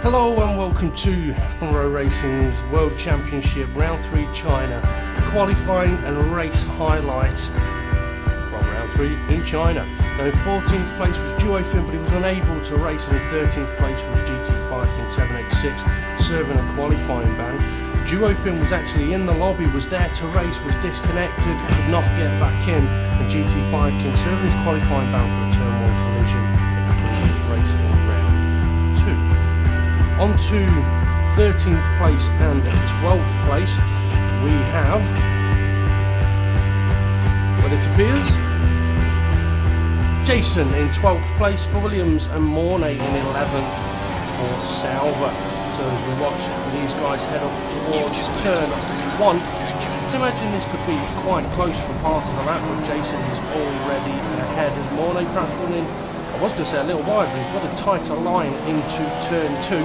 Hello and welcome to Front Row Racing's World Championship Round 3 China qualifying and race highlights from Round 3 in China. Now in 14th place was Duo Fin, but he was unable to race, and in 13th place was GT5 King 786, serving a qualifying ban. Duo Fin was actually in the lobby, was there to race, was disconnected, could not get back in, and GT5 King serving his qualifying ban for a turn 1 collision in the previous race in round 2. On to 13th place and 12th place, we have, well, it appears, Jason in 12th place for Williams and Mornay in 11th for Sauber. So as we watch these guys head up towards turn 1, I can imagine this could be quite close for part of the lap, but Jason is already ahead as Mornay perhaps running, I was going to say a little wide, but he's got a tighter line into turn 2.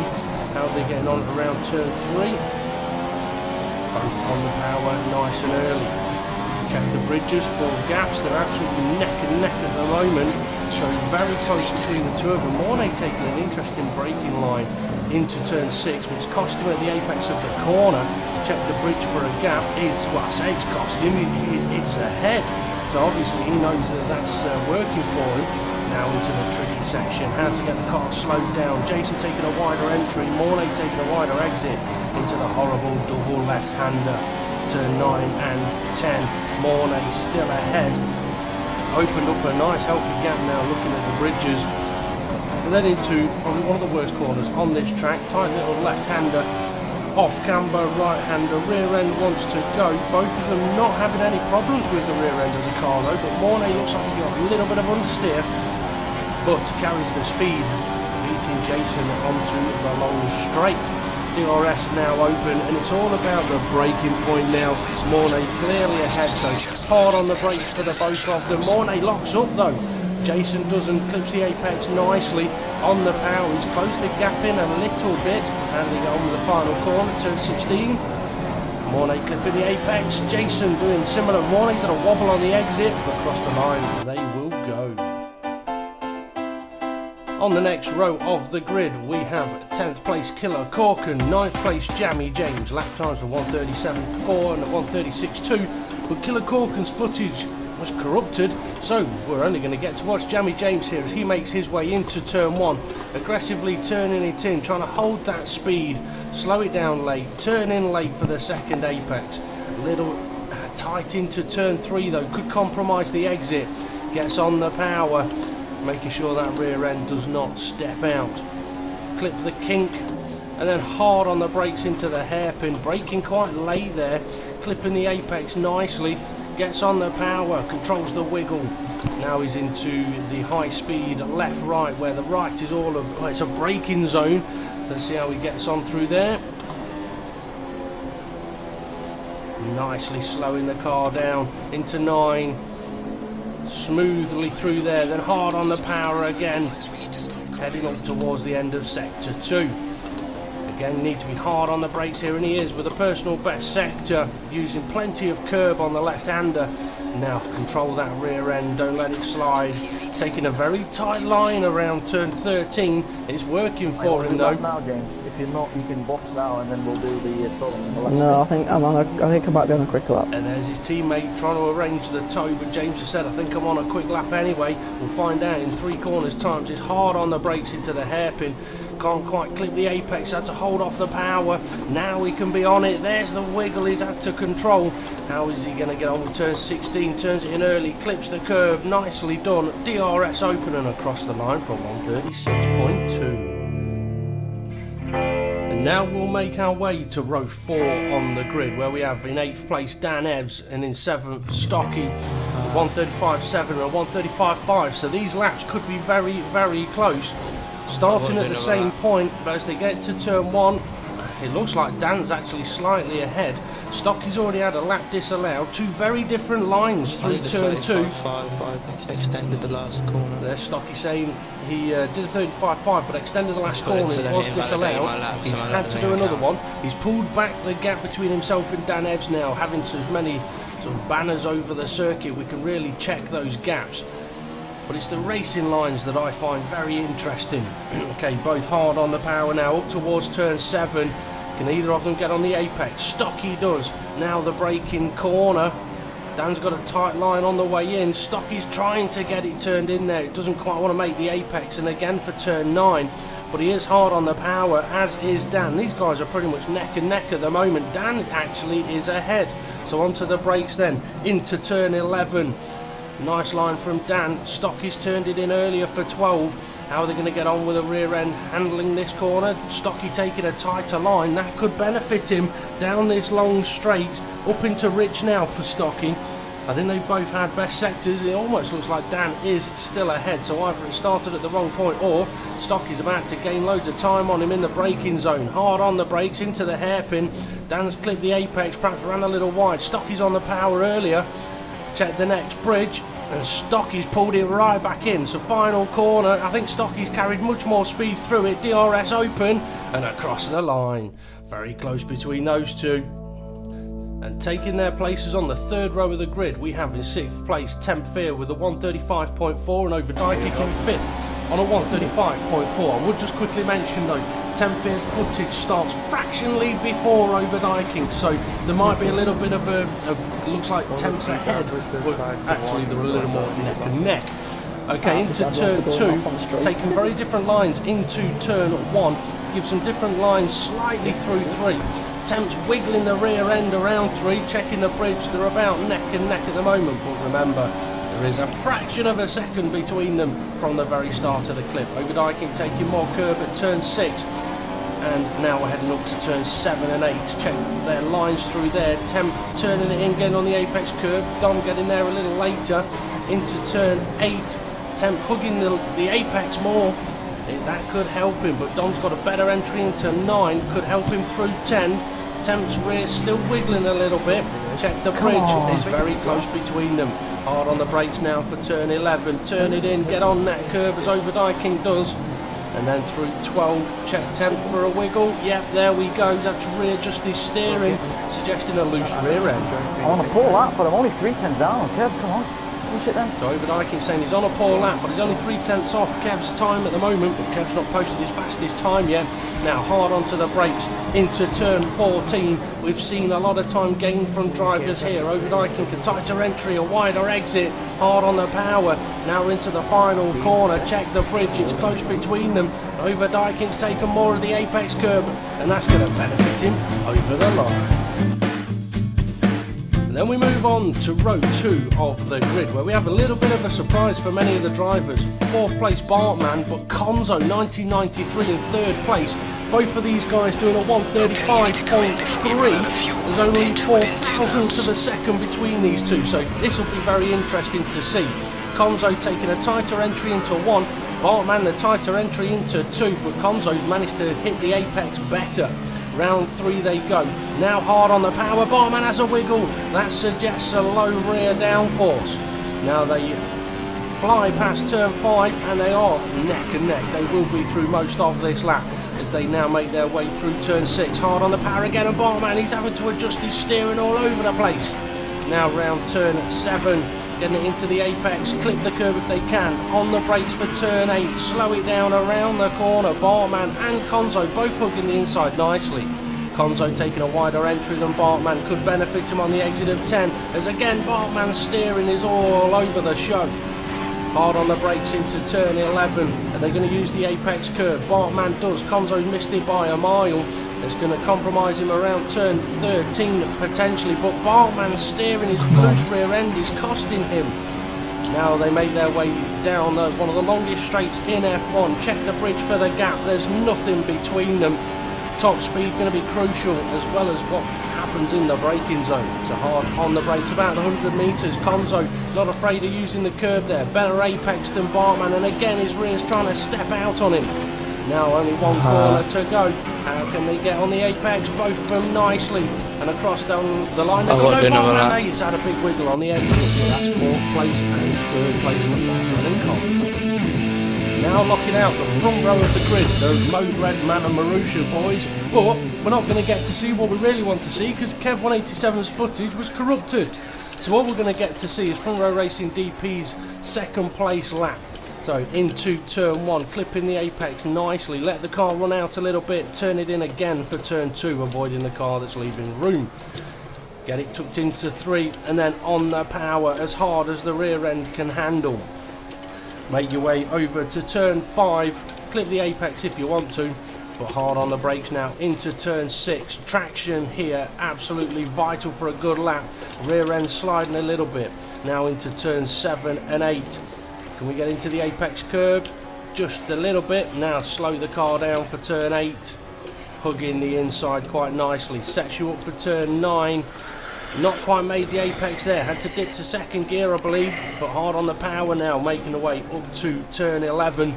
How are they getting on around turn 3? Both on the power, nice and early. Check the bridges for gaps, they're absolutely neck and neck at the moment. So it's very close between the two of them. Mornay taking an interesting braking line into turn 6, which cost him at the apex of the corner. Check the bridge for a gap, well, I say it's cost him, it's ahead. So obviously he knows that that's working for him. Now into the tricky section, how to get the car slowed down. Jason taking a wider entry, Mornay taking a wider exit into the horrible double left-hander. Turn 9 and 10, Mornay still ahead. Opened up a nice healthy gap now looking at the bridges. And then into probably one of the worst corners on this track, tight little left-hander. Off camber, right-hander, rear end wants to go. Both of them not having any problems with the rear end of the car though, but Mornay looks like he's got a little bit of understeer, but carries the speed, beating Jason onto the long straight. DRS now open, and it's all about the braking point now. Mornay clearly ahead, so hard on the brakes for the both of them. Mornay locks up though. Jason doesn't, clips the apex nicely on the power. He's closed the gap in a little bit, and they go on the final corner, turn 16. Mornay clipping the apex, Jason doing similar. Mornay's at a wobble on the exit, but across the line they will go. On the next row of the grid, we have 10th place Killer Corkin, 9th place Jamie James, lap times for 1:37.4 and 1:36.2, but Killer Corkin's footage was corrupted, so we're only going to get to watch Jamie James here as he makes his way into turn 1, aggressively turning it in, trying to hold that speed, slow it down late, turn in late for the second apex. Little tight into turn 3 though, could compromise the exit, gets on the power, making sure that rear end does not step out. Clip the kink, and then hard on the brakes into the hairpin, braking quite late there, clipping the apex nicely, gets on the power, controls the wiggle. Now he's into the high speed left right, where the right is it's a braking zone. Let's see how he gets on through there. Nicely slowing the car down into 9, smoothly through there, then hard on the power again, heading up towards the end of sector 2. Again, need to be hard on the brakes here, and he is with a personal best sector, using plenty of curb on the left-hander. Now control that rear end, don't let it slide. Taking a very tight line around turn 13. It's working for him though. Now, James, if you're not, you can box now, and then we'll do the total. No, I think I might be on a quick lap. And there's his teammate trying to arrange the tow, but James has said, I think I'm on a quick lap anyway. We'll find out in 3 corners times. It's hard on the brakes into the hairpin. Can't quite clip the apex, had to hold off the power. Now he can be on it. There's the wiggle he's had to control. How is he going to get on with turn 16? Turns it in early, clips the curb, nicely done. DRS open and across the line from 1:36.2. And now we'll make our way to row 4 on the grid, where we have in 8th place Dan Evs and in 7th Stocky, 1:35.7 and 1:35.5. So these laps could be very, very close. Starting at the same point, but as they get to turn 1, it looks like Dan's actually slightly ahead. Stocky's already had a lap disallowed. 2 very different lines through turn 2. Extended the last corner. There's Stocky saying he did a 35.5 but extended the last corner. It was disallowed. He's had to do another one. He's pulled back the gap between himself and Dan Evs now, having so many sort of banners over the circuit. We can really check those gaps. but it's the racing lines that I find very interesting. Okay, both hard on the power now, up towards turn 7. Can either of them get on the apex? Stocky does. Now the braking corner. Dan's got a tight line on the way in. Stocky's trying to get it turned in there. It doesn't quite want to make the apex, and again for turn 9. But he is hard on the power, as is Dan. These guys are pretty much neck and neck at the moment. Dan actually is ahead. So onto the brakes then, into turn 11. Nice line from Dan. Stocky's turned it in earlier for 12. How are they going to get on with the rear end handling this corner? Stocky taking a tighter line. That could benefit him down this long straight. Up into Rich now for Stocky. I think they've both had best sectors. It almost looks like Dan is still ahead. So either it started at the wrong point or Stocky's about to gain loads of time on him in the braking zone. Hard on the brakes into the hairpin. Dan's clipped the apex, perhaps ran a little wide. Stocky's on the power earlier. Check the next bridge, and Stocky's pulled it right back in. So final corner, I think Stocky's carried much more speed through it. DRS open and across the line. Very close between those two. And taking their places on the 3rd row of the grid, we have in 6th place Temp Fear with a 135.4 and Overdyking in 5th on a 135.4. I would just quickly mention though, Temp Fear's footage starts fractionally before Overdyking, so there might be a little bit of it looks like Temp's ahead, but actually they're a little more neck and neck. Okay, into turn 2, taking very different lines into turn 1, gives some different lines slightly through 3. Temp's wiggling the rear end around 3, checking the bridge. They're about neck and neck at the moment, but remember, there is a fraction of a second between them from the very start of the clip. Overdyking taking more curb at turn 6, and now we're heading up to turn 7 and 8. Check their lines through there. Temp turning it in, getting on the apex curb. Dom getting there a little later into turn 8. Temp hugging the apex more. That could help him, but Dom's got a better entry into 9, could help him through 10. Temp's rear still wiggling a little bit. Check the bridge, is very close between them. Hard on the brakes now for turn 11. Turn it in, get on that curb as Overdyking does. And then through 12, check Temp for a wiggle. Yep, there we go. That's rear-adjusted steering, suggesting a loose rear end. I want to pull that, but I'm only 3/10 down on Kev. Come on, push it then. So Overdyking saying he's on a poor lap, but he's only 3/10 off Kev's time at the moment, but Kev's not posted his fastest time yet. Now hard onto the brakes into turn 14. We've seen a lot of time gained from drivers here. Overdyking a tighter entry, a wider exit, hard on the power. Now into the final corner. Check the bridge, it's close between them. Overdyking's taken more of the apex curb, and that's going to benefit him over the line. Then we move on to row 2 of the grid, where we have a little bit of a surprise for many of the drivers. 4th place Bartman, but Conzo 1993 in 3rd place. Both of these guys doing a 135.3. There's only 4 thousandths of a second between these two, so this will be very interesting to see. Conzo taking a tighter entry into 1, Bartman the tighter entry into 2, but Conzo's managed to hit the apex better. Round 3 they go. Now hard on the power. Bartman has a wiggle. That suggests a low rear downforce. Now they fly past turn 5 and they are neck and neck. They will be through most of this lap as they now make their way through turn 6. Hard on the power again, and Bartman, he's having to adjust his steering all over the place. Now round turn 7. Getting it into the apex, clip the curb if they can. On the brakes for turn 8, slow it down around the corner. Bartman and Conzo both hugging the inside nicely. Conzo taking a wider entry than Bartman, could benefit him on the exit of 10, as again Bartman's steering is all over the show. Hard on the brakes into turn 11. Are they going to use the apex curb? Bartman does. Conzo's missed it by a mile. It's going to compromise him around turn 13 potentially, but Bartman's steering, his loose rear end is costing him. Now they make their way down one of the longest straights in F1. Check the bridge for the gap. There's nothing between them. Top speed going to be crucial, as well as what happens in the braking zone. So hard on the brakes, about 100 metres. Conzo not afraid of using the curb there. Better apex than Bartman, and again his rear's trying to step out on him. Now only one corner to go. How can they get on the apex? Both of them nicely. And across the line they go. No, Bartman, he's had a big wiggle on the exit. That's 4th place and 3rd place for Bartman and Conzo. now locking out the front row of the grid, those Mode Red, Man and Marusha boys, but we're not going to get to see what we really want to see because Kev 187's footage was corrupted. So what we're going to get to see is Front Row Racing DP's second place lap. So into turn 1, clipping the apex nicely, let the car run out a little bit, turn it in again for turn 2, avoiding the car that's leaving room. Get it tucked into 3 and then on the power as hard as the rear end can handle. Make your way over to turn 5, clip the apex if you want to, but hard on the brakes now into turn 6. Traction here absolutely vital for a good lap. Rear end sliding a little bit. Now into turn 7 and 8. Can we get into the apex curb? Just a little bit. Now slow the car down for turn 8. Hugging the inside quite nicely. Sets you up for turn 9. Not quite made the apex there. Had to dip to second gear, I believe. But hard on the power now. Making the way up to turn 11.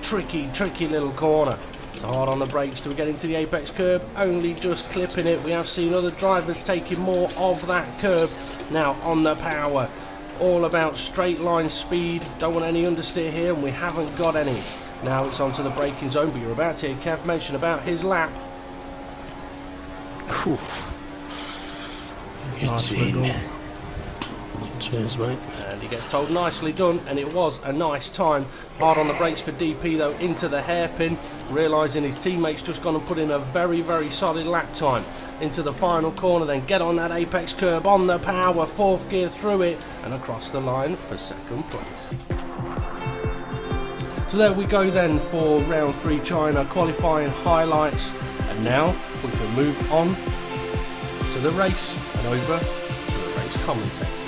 Tricky little corner. So hard on the brakes. Do we get into the apex curb? Only just clipping it. We have seen other drivers taking more of that curb. Now on the power. All about straight line speed. Don't want any understeer here, and we haven't got any. Now it's onto the braking zone, but you're about to hear Kev mention about his lap. Whew. Nice. Cheers, mate. And he gets told nicely done, and it was a nice time. Hard on the brakes for DP though, into the hairpin, realising his teammates just gone and put in a very solid lap time. Into the final corner, then get on that apex curb, on the power, 4th gear through it, and across the line for second place. So there we go then for round 3 China qualifying highlights, and now we can move on to the race and over to the race commentators.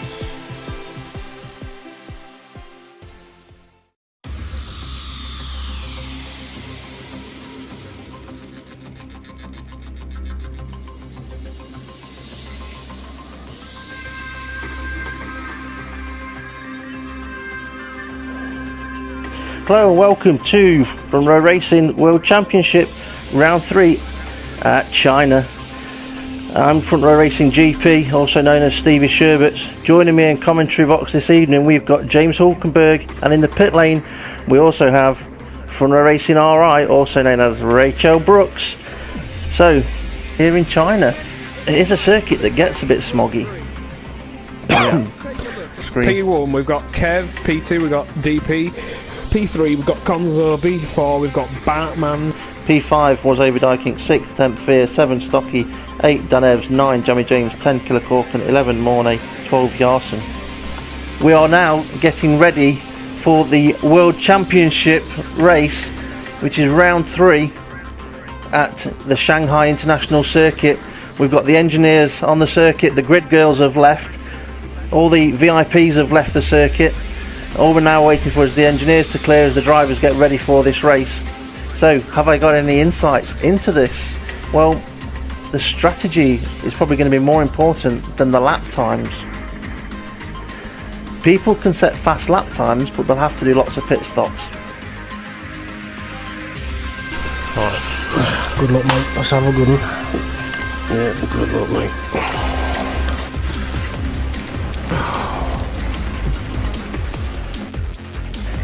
Hello and welcome to Front Row Racing World Championship Round 3 at China. I'm Front Row Racing GP, also known as Stevie Sherbets. Joining me in commentary box this evening we've got James-HULKENBERG, and in the pit lane we also have Front Row Racing RI, also known as Rachel Brooks. So here in China it is a circuit that gets a bit smoggy. P1 we've got Kev, P2 we've got DP, P3 we've got Gonzo, P4 we've got Batman, P5 was Overdyking, 6th, 10th Fear, 7 Stocky, 8 Dan Evs, 9 Jamie James, 10 Killer Corkin, 11 Mornay, 12 Yarson. We are now getting ready for the World Championship race, which is round 3 at the Shanghai International Circuit. We've got the engineers on the circuit, the grid girls have left, all the VIPs have left the circuit. All we're now waiting for is the engineers to clear as the drivers get ready for this race. So, have I got any insights into this? Well, the strategy is probably going to be more important than the lap times. People can set fast lap times, but they'll have to do lots of pit stops. Right. Good luck, mate. Let's have a good one. Yeah, good luck, mate.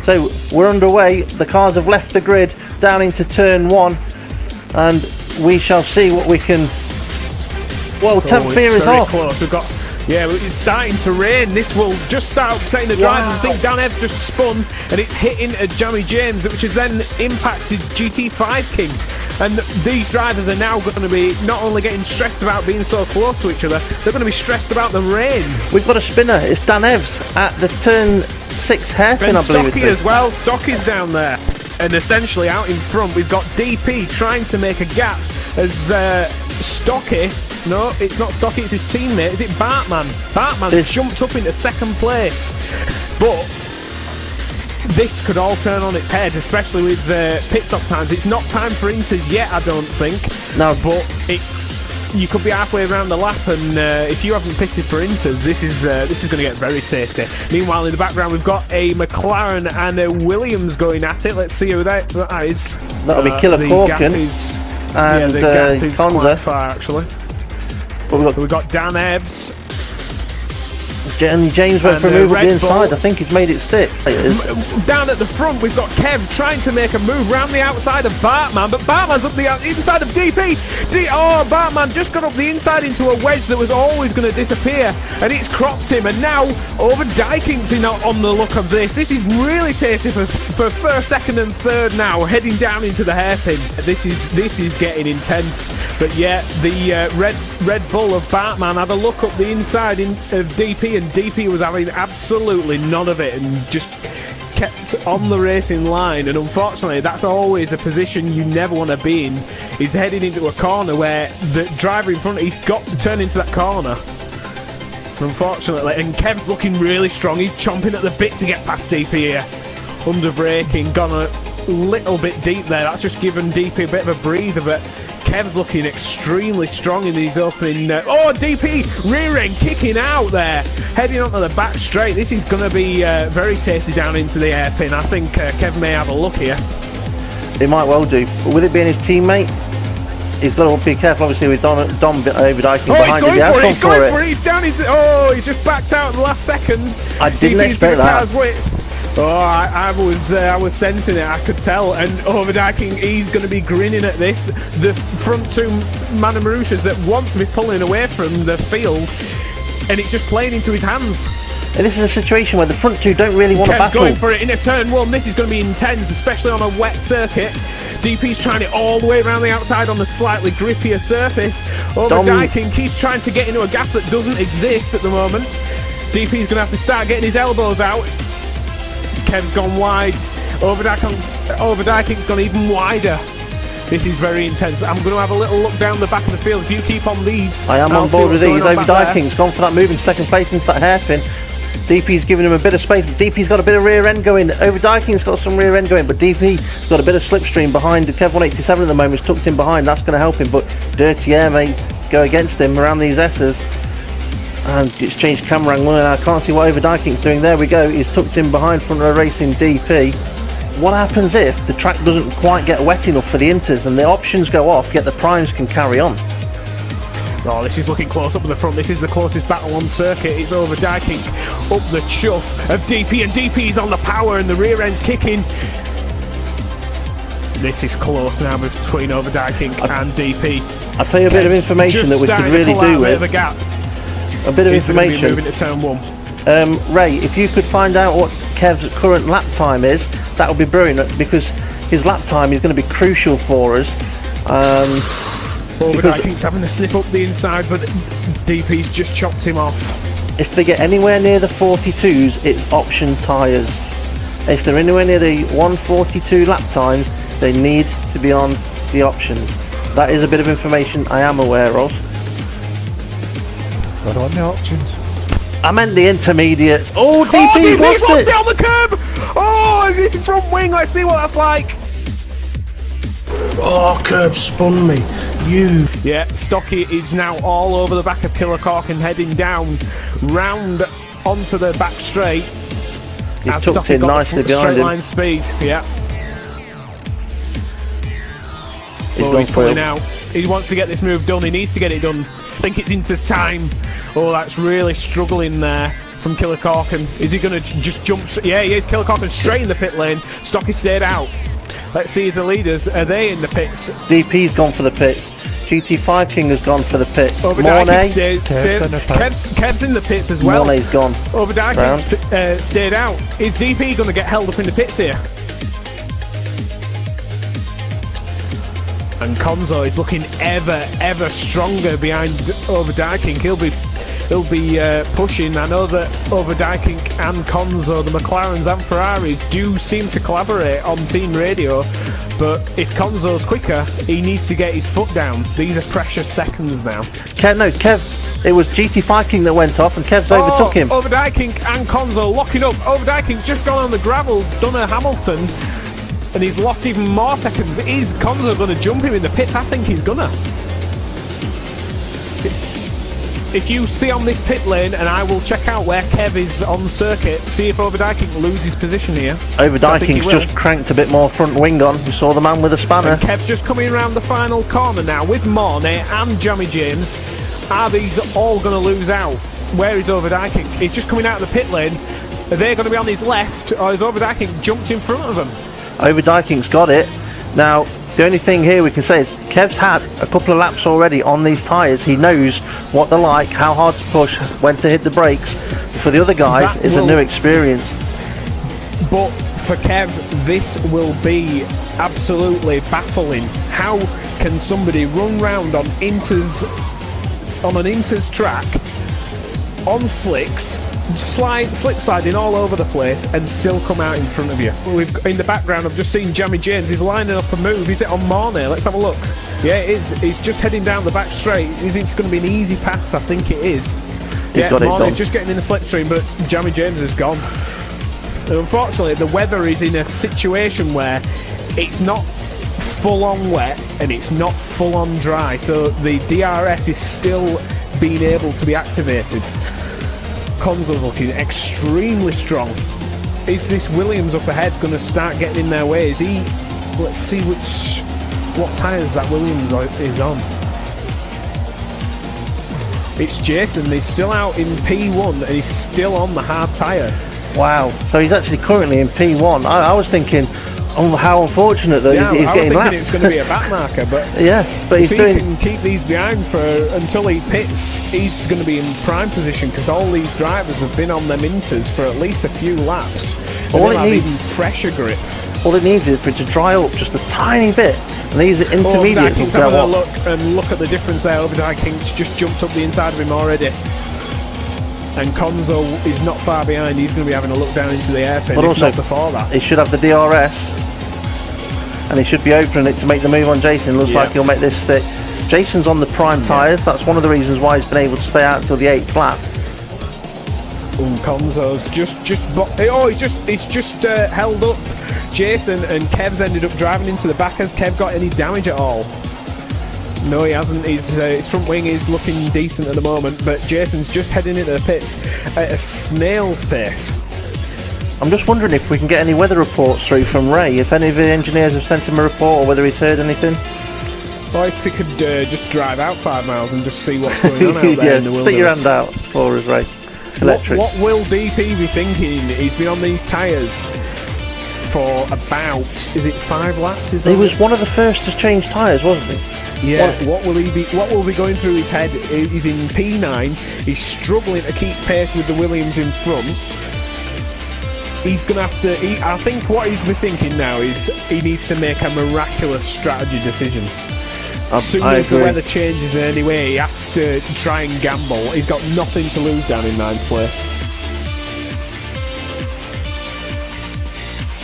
So we're underway, the cars have left the grid down into turn 1, and we shall see what we can... Well, 10th Fear is off. Close. We've got, yeah, it's starting to rain. This will just start upsetting the drivers. I think Dan Ev just spun and it's hitting a Jamie James, which has then impacted GT5 King. And these drivers are now going to be not only getting stressed about being so close to each other, they're going to be stressed about the rain. We've got a spinner, it's Dan Evs at the turn 6 hairpin, I believe it is. Stocky as well, Stocky's down there. And essentially out in front we've got DP trying to make a gap as Stocky, no it's not Stocky, it's his teammate, is it Bartman? Bartman jumped up into 2nd place. But this could all turn on its head, especially with pit stop times. It's not time for inters yet, I don't think. No, but you could be halfway around the lap, and if you haven't pitted for inters, this is going to get very tasty. Meanwhile, in the background, we've got a McLaren and a Williams going at it. Let's see who that is. That'll be Killer Corkin and the gap is quite Konza. far, actually. But We've got Dan Ebbs. And James went for a And, move up Red the inside. Bull. I think he's made it stick. Down at the front, we've got Kev trying to make a move round the outside of Bartman, but Bartman's up the inside of DP. Oh, Bartman just got up the inside into a wedge that was always going to disappear, and it's cropped him. And now over Dyking's on the look of this. This is really tasty for first, second, and third now, heading down into the hairpin. This is getting intense. But yeah, the Red Bull of Bartman had a look up the inside of DP, and DP was having absolutely none of it and just kept on the racing line. And unfortunately, that's always a position you never want to be in. He's heading into a corner where the driver in front, he's got to turn into that corner, unfortunately. And Kev's looking really strong. He's chomping at the bit to get past DP here. Under braking, gone a little bit deep there. That's just given DP a bit of a breather, but Kev's looking extremely strong in these opening... DP rear end kicking out there, heading onto the back straight. This is going to be very tasty down into the hairpin. I think Kev may have a look here. He might well do. But with it being his teammate, he's got to be careful, obviously, with Dom over Dyking behind him. He's going for it. He's down his... he's just backed out at the last second. I didn't expect that. I was sensing it, I could tell. And Overdyking, he's going to be grinning at this. The front two Manamurushas that want to be pulling away from the field, and it's just playing into his hands. And this is a situation where the front two don't really want to battle. Going for it in a turn one. This is going to be intense, especially on a wet circuit. DP's trying it all the way around the outside on a slightly grippier surface. Overdyking keeps trying to get into a gap that doesn't exist at the moment. DP's going to have to start getting his elbows out. Kev's gone wide. Overdyking's gone even wider. This is very intense. I'm going to have a little look down the back of the field. If you keep on these, I am on board with these. Overdyking's gone for that move in second place into that hairpin. DP's giving him a bit of space. DP's got a bit of rear end going. Overdyking's got some rear end going, but DP's got a bit of slipstream behind. Kev 187 at the moment is tucked in behind. That's going to help him, but Dirty Air may go against him around these S's. And it's changed camera angle, and I can't see what Overdyking's doing. There we go, he's tucked in behind front row racing DP. What happens if the track doesn't quite get wet enough for the inters and the options go off, yet the primes can carry on? Oh, this is looking close up at the front. This is the closest battle on circuit. It's Overdyking up the chuff of DP, and DP's on the power and the rear end's kicking. This is close now between Overdyking and DP. I'll tell you a bit of information that we could really do with. A bit of information. Moving to turn one. Ray, if you could find out what Kev's current lap time is, that would be brilliant, because his lap time is going to be crucial for us. Overdyking's having to slip up the inside, but DP's just chopped him off. If they get anywhere near the 42s, it's option tyres. If they're anywhere near the 142 lap times, they need to be on the options. That is a bit of information I am aware of. What are the options? I meant the intermediates. Oh, DP's lost it! Down the curb! Oh, is this front wing? Let's see what that's like. Oh, curb spun me. You. Yeah, Stocky is now all over the back of Killer Cork and heading down, round onto the back straight. He's tucked in nicely behind straight him. line speed, yeah. He's pulling out. He wants to get this move done. He needs to get it done. I think it's into time. Oh, that's really struggling there from Killer Corkin. Is he going to just jump? Yeah, he is. Killer Corkin straight in the pit lane. Stocky stayed out. Let's see the leaders. Are they in the pits? DP's gone for the pits. GT5 King has gone for the pits. Mornay. Kev's in the pits as well. Mornay's gone. Overdyking stayed out. Is DP going to get held up in the pits here? And Konzo is looking ever stronger behind Overdyking. He'll be pushing. I know that Overdyking and Konzo, the McLarens and Ferraris, do seem to collaborate on team radio, but if Konzo's quicker, he needs to get his foot down. These are precious seconds now. Kev, it was GT5 King that went off and Kev's overtook him. Overdyking and Konzo locking up. Overdyking's just gone on the gravel, done a Hamilton, and he's lost even more seconds. Is Konzo going to jump him in the pits? I think he's gonna. If you see on this pit lane, and I will check out where Kev is on circuit, see if Overdyking loses position here. Overdyking's just cranked a bit more front wing on. We saw the man with a spanner. And Kev's just coming around the final corner now with Mornay and Jammy James. Are these all going to lose out? where is Overdyking? He's just coming out of the pit lane. Are they going to be on his left, or is Overdyking jumped in front of them? Overdyking's got it. Now, the only thing here we can say is Kev's had a couple of laps already on these tyres. He knows what they're like, how hard to push, when to hit the brakes. For the other guys, it's a new experience. But for Kev, this will be absolutely baffling. How can somebody run round on an Inters track, on slicks, slip sliding all over the place, and still come out in front of you? In the background, I've just seen Jamie James. He's lining up a move. Is it on Mornay? Let's have a look. Yeah, it is. He's just heading down the back straight. Is it going to be an easy pass? I think it is. Yeah, Mornay's just getting in the slipstream, but Jamie James is gone. And unfortunately, the weather is in a situation where it's not full-on wet and it's not full-on dry, so the DRS is still being able to be activated. Conzo's looking extremely strong. Is this Williams up ahead going to start getting in their way? Is he? Let's see what tyres that Williams is on. It's Jason. He's still out in P1 and he's still on the hard tyre. Wow. So he's actually currently in P1. I was thinking, oh, how unfortunate that he's getting lapped. It's going to be a back marker, but yeah, but if he can keep these behind until he pits, he's going to be in prime position, because all these drivers have been on them Inters for at least a few laps. All it needs even fresher grip. All it needs is for it to dry up just a tiny bit, and these intermediates will go up. Look at the difference there. Overdyking's just jumped up the inside of him already. And Conzo is not far behind. He's going to be having a look down into the airpin, but also before that. He should have the DRS, and he should be opening it to make the move on Jason. Looks like he'll make this stick. Jason's on the prime tyres. That's one of the reasons why he's been able to stay out until the 8th lap. Conzo's he's just held up Jason, and Kev's ended up driving into the back. Has Kev got any damage at all? No, he hasn't. His front wing is looking decent at the moment, but Jason's just heading into the pits at a snail's pace. I'm just wondering if we can get any weather reports through from Ray, if any of the engineers have sent him a report, or whether he's heard anything. Or if we could just drive out 5 miles and just see what's going on out there in the wilderness. Stick your hand out for us, Ray. Electric. What will DP be thinking? He's been on these tyres for about, is it 5 laps? He was one of the first to change tyres, wasn't he? Yeah. What will be going through his head? He's in P9. He's struggling to keep pace with the Williams in front. He's going to have to. I think what he's thinking now is he needs to make a miraculous strategy decision. As soon as the weather changes in any way, he has to try and gamble. He's got nothing to lose down in 9th place.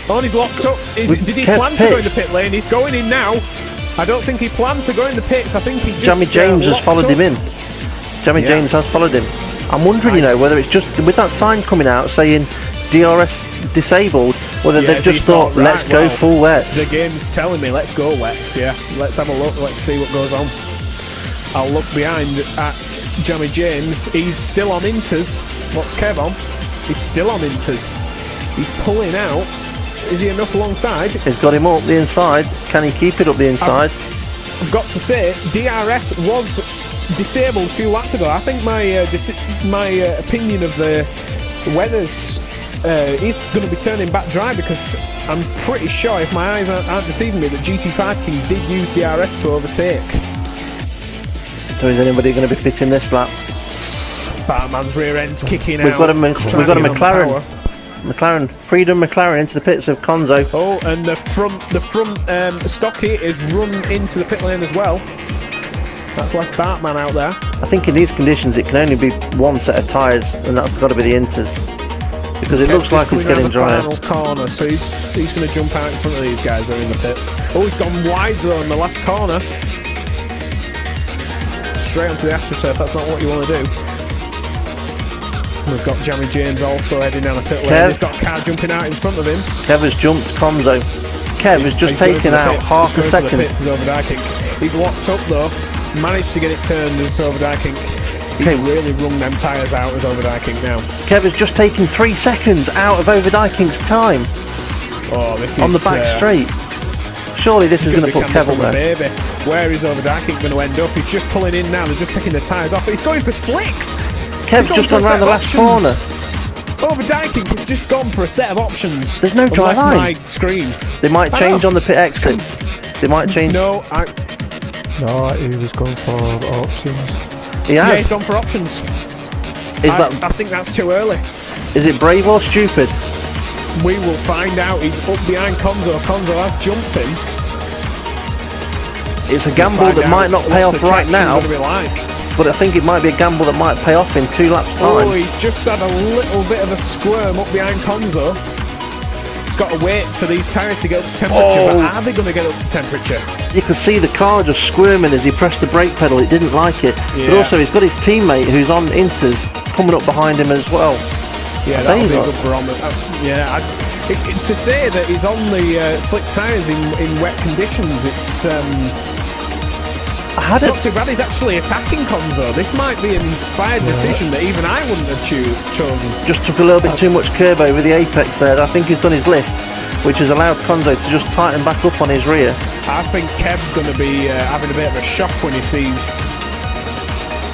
Oh, he's locked up. Did he plan to go in the pit lane? He's going in now. I don't think he planned to go in the pits. I think he just Jamie James has followed him in. Jamie James has followed him. I'm wondering, whether it's just with that sign coming out saying DRS disabled, whether they've just thought, let's go full wets. The game's telling me, let's go wets. Yeah, let's have a look. Let's see what goes on. I'll look behind at Jamie James. He's still on Inters. What's Kev on? He's still on Inters. He's pulling out. Is he enough alongside? He's got him up the inside. Can he keep it up the inside? I've got to say, DRS was disabled a few laps ago. I think my opinion of the weather's is going to be turning back dry, because I'm pretty sure, if my eyes aren't deceiving me, that GT5 King did use DRS to overtake. So is anybody going to be pitting this lap? Batman's rear end's kicking We've out. Got a McLaren. Freedom McLaren into the pits of Conzo. Oh, and the front stocky is run into the pit lane as well. That's left Batman out there. I think in these conditions it can only be one set of tyres, and that's got to be the Inters, because it looks like it's getting drier. Final corner, so he's going to jump out in front of these guys that are in the pits. Oh, he's gone wide though in the last corner. Straight onto the AstroTurf. That's not what you want to do. We've got Jamie James also heading down the pit lane. He's got a car jumping out in front of him. Kev has jumped Conzo. Kev has just taken out half a second. He's locked up though. Managed to get it turned as Overdyking. He's really wrung them tyres out as Overdyking now. Kev has just taken 3 seconds out of Overdyking's time. Oh, this is on the back straight. Surely this is going to put Kev up there. Baby. Where is Overdyking going to end up? He's just pulling in now. They're just taking the tyres off. He's going for slicks. Kev's He's just gone gone for a round the set of last corner. Overdyking has just gone for a set of options. There's no dry Unless line. my screen. They might I change know. on the pit exit. They might change. No, No, he was going for options. He yeah, has. he's gone for options. Is that? I think that's too early. Is it brave or stupid? We will find out. He's up behind Konzo. Konzo has jumped him. It's a gamble Find that out might not pay what off the right traction's now, gonna be like. but I think it might be a gamble that might pay off in 2 laps Oh, time. he's just had a little bit of a squirm up behind Konzo. He's got to wait for these tyres to get up to temperature. Oh. But are they going to get up to temperature? You could see the car just squirming as he pressed the brake pedal. It didn't like it. But Yeah. also he's got his teammate who's on Inters coming up behind him as well. Yeah, that'll be a good barometer. To say that he's on the slick tyres in wet conditions, it's I had it. not too bad. He's actually attacking Konzo. This might be an inspired decision that even I wouldn't have chosen. Just took a little bit too much curb over the apex there. I think he's done his lift, which has allowed Konzo to just tighten back up on his rear. I think Kev's going to be having a bit of a shock when he sees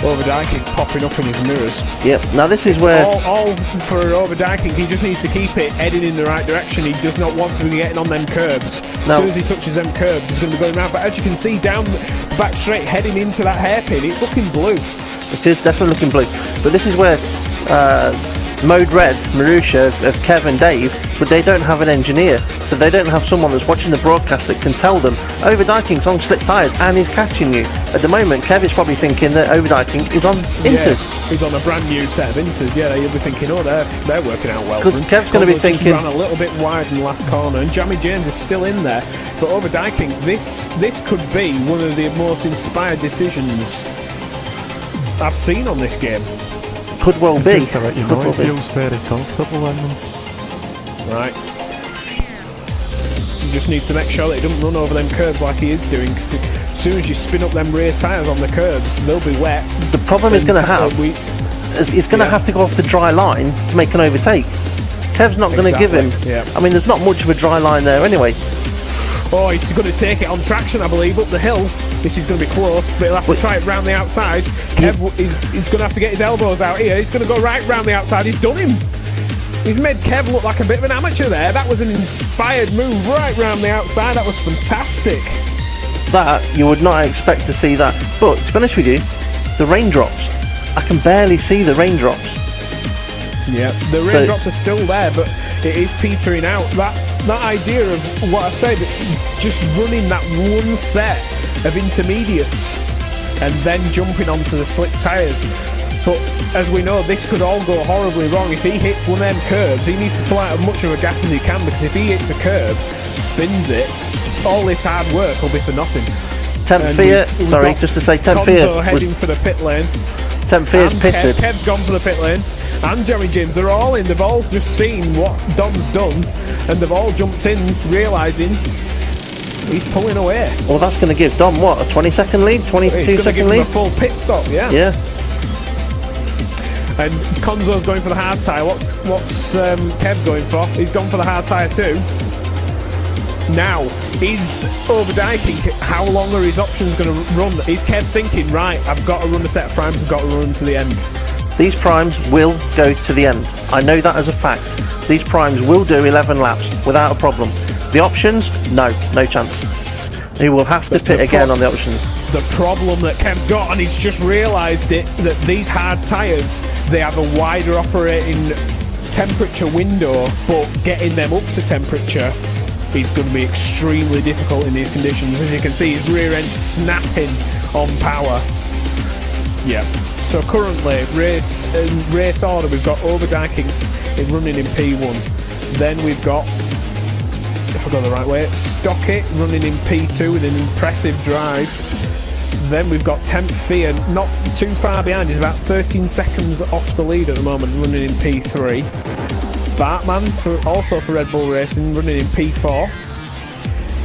Overdyking popping up in his mirrors. Yep. Now this is where All for Overdyking, he just needs to keep it heading in the right direction. He does not want to be getting on them curbs. No. As soon as he touches them curbs, he's going to be going around. But as you can see, down back straight, heading into that hairpin, it's looking blue. it is definitely looking blue. But this is where Mode Red, Marusha, of Kev and Dave, but they don't have an engineer, so they don't have someone that's watching the broadcast that can tell them Overdyking's on slick tyres and he's catching you. At the moment, Kev is probably thinking that Overdyking is on Inters. Yeah, he's on a brand new set of Inters. Yeah, you'll be thinking, oh, they're working out well. 'Cause for him. Kev's gonna be Konzo's just thinking- ran a little bit wide in the last corner, and Jamie James is still in there. But Overdyking, this could be one of the most inspired decisions I've seen on this game. Could well be. Just to let you Could know, well he be. feels very comfortable in them. Right. He just needs to make sure that he doesn't run over them curbs like he is doing, because as soon as you spin up them rear tyres on the curbs, they'll be wet. The problem he's going to have We- is he's going to Yeah. have to go off the dry line to make an overtake. Kev's not going to give him. Exactly, yeah. I mean, there's not much of a dry line there anyway. Oh, he's going to take it on traction, I believe, up the hill. This is going to be close, but he'll have to try it round the outside. Kev, he's going to have to get his elbows out here. He's going to go right round the outside. He's done him. He's made Kev look like a bit of an amateur there. That was an inspired move right round the outside. That was fantastic. That, you would not expect to see that. But, to be honest with you, the raindrops. I can barely see the raindrops. Yeah, the raindrops are still there, but it is petering out. That idea of what I said, just running that one set of intermediates and then jumping onto the slick tyres. But as we know, this could all go horribly wrong. If he hits one of them curbs, he needs to pull out as much of a gap as he can, because if he hits a curb, spins it, all this hard work will be for nothing. Temp And Fear, we've sorry, got just to say, Temp Fear Konzo heading for the pit lane. Temp Fear's And pitted. Kev's gone for the pit lane. And Jerry James, they're all in. They've all just seen what Dom's done, and they've all jumped in, realising he's pulling away. Well, that's going to give Dom, what, a 20-second lead? He's going to 22-second give him a lead? full pit stop, yeah. Yeah. And Konzo's going for the hard tyre. What's Kev going for? He's gone for the hard tyre too. Now, is Overdyking, how long are his options going to run? Is Kev thinking, right, I've got to run a set of primes, I've got to run to the end? These primes will go to the end. I know that as a fact. These primes will do 11 laps without a problem. The options? No chance. He will have to pit again on the options. The problem that Kev's got, and he's just realised it, that these hard tyres, they have a wider operating temperature window, but getting them up to temperature is going to be extremely difficult in these conditions. As you can see, his rear end snapping on power. Yeah. So currently, race order, we've got Overdyking running in P1. Then we've got, if I go the right way, Stockett running in P2 with an impressive drive. Then we've got Temp Fear, not too far behind, he's about 13 seconds off the lead at the moment, running in P3. Bartman, also for Red Bull Racing, running in P4.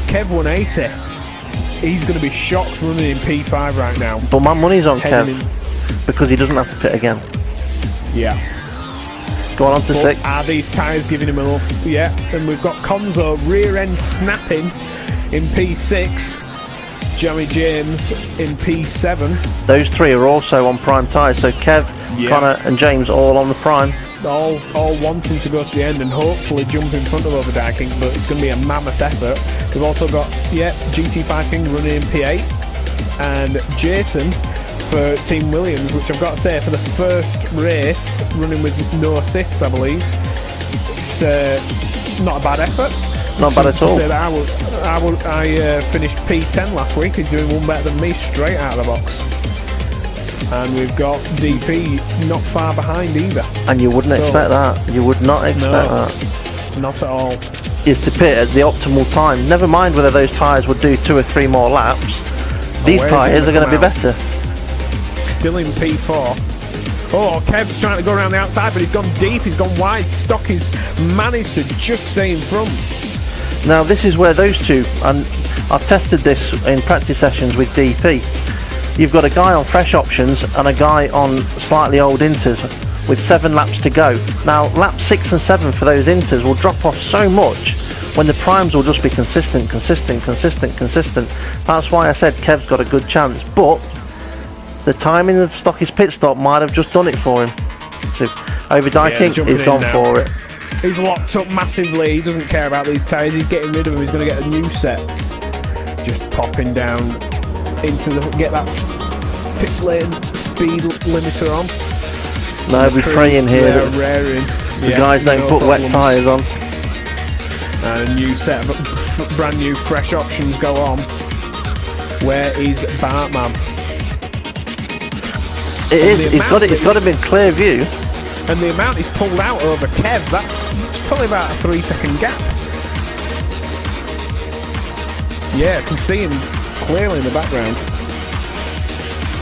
Kev 180, he's going to be shocked running in P5 right now. But my money's on Heading Kev, because he doesn't have to pit again. Yeah. Go on to But 6. are these tyres giving him enough? Yeah. And we've got Konzo rear end snapping in P6. Jeremy James in P7. Those three are also on prime tyres, so Kev Yeah. Connor and James all on the prime. All wanting to go to the end and hopefully jump in front of Overdyking, but it's going to be a mammoth effort. We've also got, GT5 King running in P8, and Jason for Team Williams, which I've got to say, for the first race, running with no assists, I believe. It's not a bad effort. Not bad at all. Say that I finished P10 last week. He's doing one better than me straight out of the box. And we've got DP not far behind either. And you wouldn't expect that. You would not expect that. Not at all. Is to pit at the optimal time. Never mind whether those tyres would do 2 or 3 more laps. These tyres are going to be better. Still in P4. Oh, Kev's trying to go around the outside, but he's gone deep, he's gone wide. Stocky's managed to just stay in front. Now this is where those two, and I've tested this in practice sessions with DP. You've got a guy on fresh options and a guy on slightly old inters with 7 laps to go. Now laps 6 and 7 for those inters will drop off so much when the primes will just be consistent. That's why I said Kev's got a good chance, but the timing of Stocky's pit stop might have just done it for him. So Overdyking is gone for it. He's locked up massively, he doesn't care about these tyres, he's getting rid of them, he's going to get a new set. Just popping down into get that pit lane speed limiter on. No, we're praying here that the guys don't put wet tyres on. And a new set of brand new fresh options go on. Where is Bartman? He's got to be in clear view. And the amount he's pulled out over Kev, that's probably about a 3-second gap. Yeah, I can see him clearly in the background.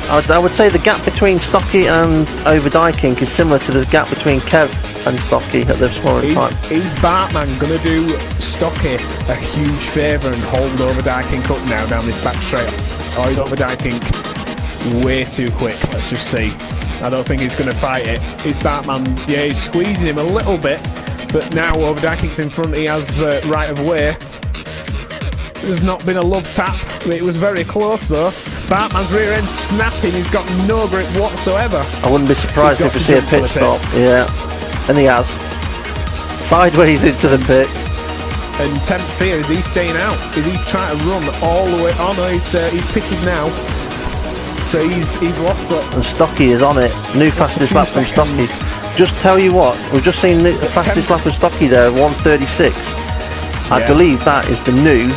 I would say the gap between Stocky and Overdyking is similar to the gap between Kev and Stocky at this moment in time. Is Bartman going to do Stocky a huge favour and hold Overdyking up now down this back straight? Or is Overdyking way too quick? Let's just see. I don't think he's going to fight it. Is Bartman, he's squeezing him a little bit, but now Overdyking's in front, he has right of way. There's not been a love tap, it was very close though. Bartman's rear end snapping, he's got no grip whatsoever. I wouldn't be surprised if we see a pit stop. Yeah, and he has. Sideways into the pits. And Temp Fear, is he staying out? Is he trying to run all the way? Oh no, he's pitted now. So he's lost it. And Stocky is on it. New fastest lap from Stocky. Just tell you what, we've just seen the fastest lap of Stocky there, 1:36. I believe that is the new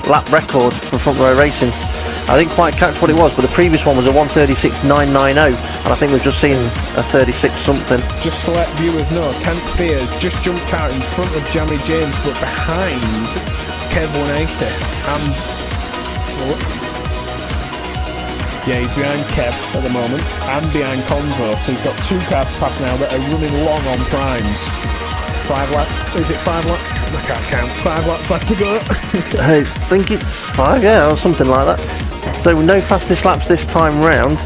lap record for front row racing. I didn't quite catch what it was, but the previous one was a 1:36.990, and I think we've just seen a 36 something. Just to let viewers know, Temp Fears just jumped out in front of Jamie James, but behind Kev 180. Yeah, he's behind Kev at the moment, and behind Convo, so he's got 2 cars past now that are running long on primes. 5 laps, is it 5 laps? I can't count, 5 laps left to go. I think it's 5, or something like that. So no fastest laps this time round.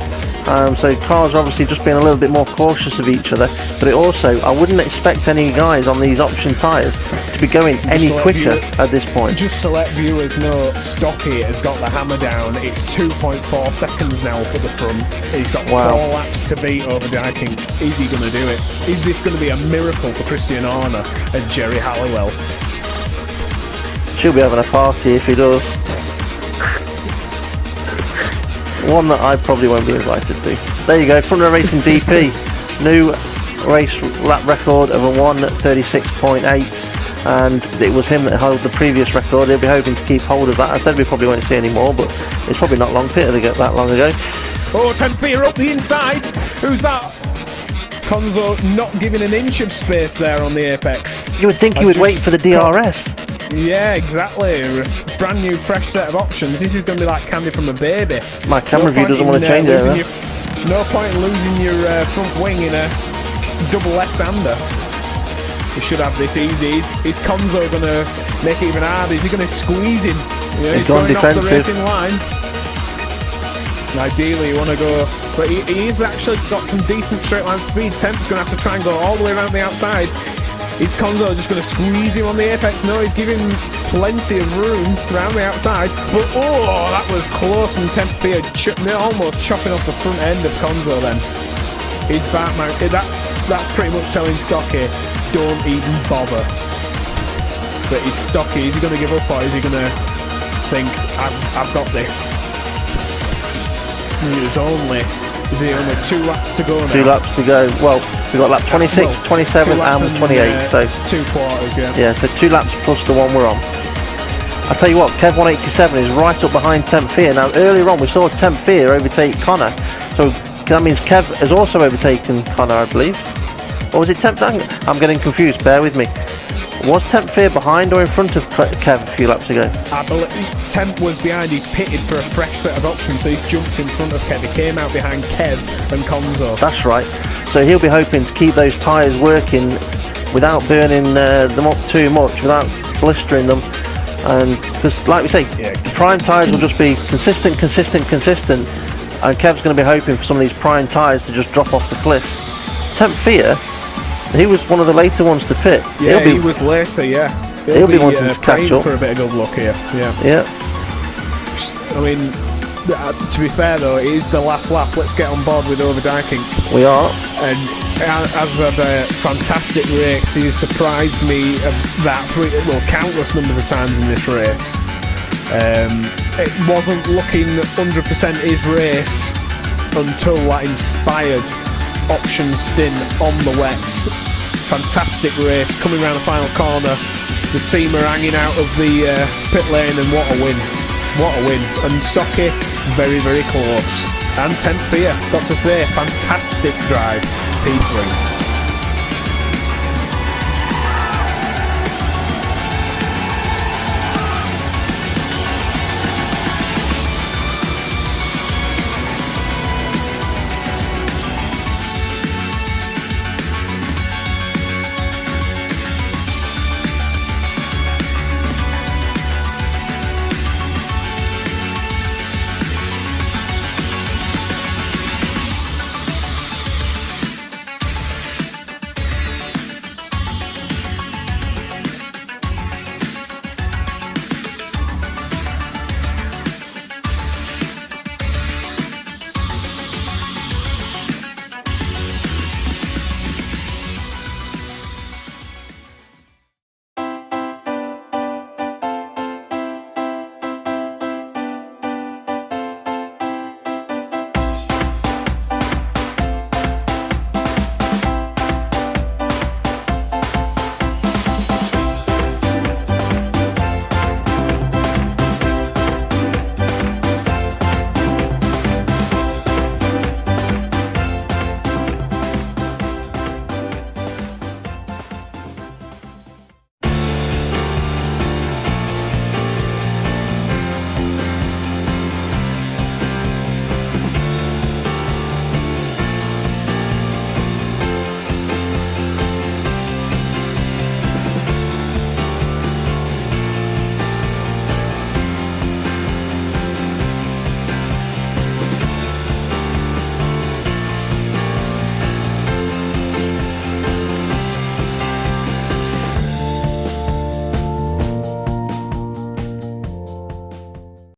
So cars are obviously just being a little bit more cautious of each other, but it also, I wouldn't expect any guys on these option tyres to be going any quicker at this point. Just to let viewers know, Stocky has got the hammer down. It's 2.4 seconds now for the front. He's got 4 laps to beat Overdyking. Is he going to do it? Is this going to be a miracle for Christian Horner and Jerry Halliwell? She'll be having a party if he does. One that I probably won't be invited to. There you go, front row racing DP. New race lap record of a 1:36.8, and it was him that held the previous record. He'll be hoping to keep hold of that. I said we probably won't see any more, but it's probably not long pitted to get that long ago. Oh, Tempia up the inside. Who's that? Conzo not giving an inch of space there on the apex. You would think he would wait for the DRS. Yeah, exactly. Brand new fresh set of options. This is going to be like candy from a baby. My camera view doesn't want to change it. No point in losing your front wing in a double left-hander. He should have this easy. Is Conzo going to make it even harder? Is he going to squeeze him? He's gone defensive. Off the racing line. And ideally you want to go, but he's actually got some decent straight line speed. Temp's going to have to try and go all the way around the outside. Is Conzo just going to squeeze him on the apex? No, he's giving plenty of room around the outside. But oh, that was close from Tempia, almost chopping off the front end of Conzo then. Is Batman? That's pretty much telling Stocky, don't even bother. But is Stocky? Is he going to give up, or is he going to think I've got this? There's only 2 laps to go now. 2 laps to go. Well, we've got lap 26, Well, 27 2 laps and 28. So 2 quarters, yeah. yeah, so 2 laps plus the one we're on. I tell you what, Kev 187 is right up behind Temp Fear. Now earlier on we saw Temp Fear overtake Connor, so that means Kev has also overtaken Connor, I believe. Or was it Temp? I'm getting confused. Bear with me. Was Temp Fear behind or in front of Kev a few laps ago? I believe Temp was behind. He's pitted for a fresh bit of options, so he's jumped in front of Kev. He came out behind Kev and Konzo. That's right. So he'll be hoping to keep those tyres working without burning them up too much, without blistering them. And because, like we say, the prime tyres will just be consistent, and Kev's going to be hoping for some of these prime tyres to just drop off the cliff. Temp Fear, he was one of the later ones to pit. Yeah, he was later, yeah. He'll be wanting to catch up for a bit of good luck here, yeah. Yeah. I mean, to be fair though, it is the last lap. Let's get on board with Overdyking. We are. And has had a fantastic race. He surprised me countless numbers of times in this race. It wasn't looking 100% his race until that inspired option stint on the wets. Fantastic race, coming around the final corner. The team are hanging out of the pit lane, and what a win. What a win. And Stocky, very, very close. And Temp Fear, got to say, fantastic drive, P3.